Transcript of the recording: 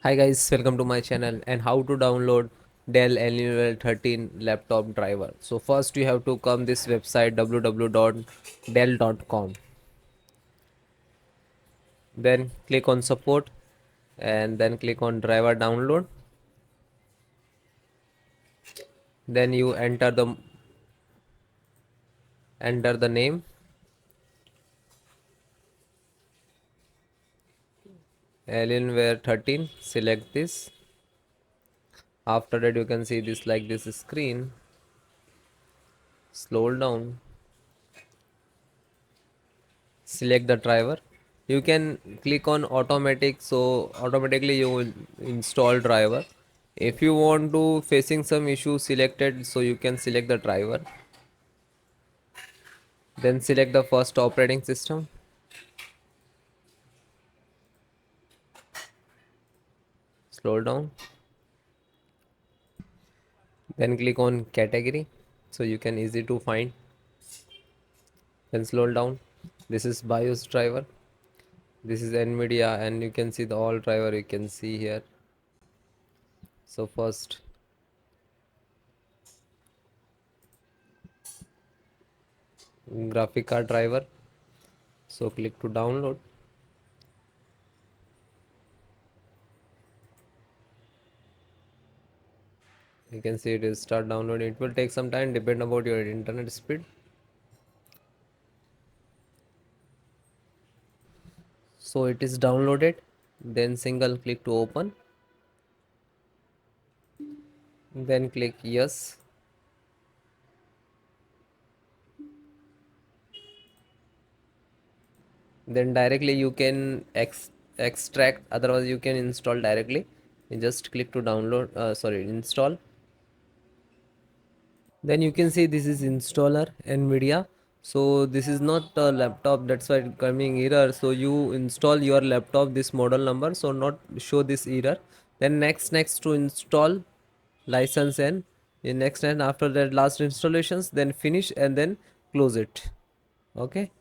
Hi guys, welcome to my channel and how to download Dell Alienware 13 laptop driver. So first you have to come this website www.dell.com. Then click on support and then click on driver download. Then you enter the name. Alienware 13. Select this. After that you can see this like this screen. Scroll down. Select the driver. You can click on automatic, so automatically you will install driver. If you want to facing some issue selected, so you can select the driver, then select the first operating system. Scroll down, then click on category so you can easy to find. Then scroll down, this is BIOS driver, this is NVIDIA, and you can see the all driver you can see here. So first graphic card driver, so click to download. You can see it is start downloading. It will take some time, depend about your internet speed. So it is downloaded, then single click to open, then click yes. Then directly you can extract, otherwise you can install directly. You just click to download, install. Then you can see this is installer NVIDIA. So this is not a laptop, that's why it coming error. So you install your laptop this model number, so not show this error. Then next to install license, and in next, and after that last installations, then finish and then close it. Okay.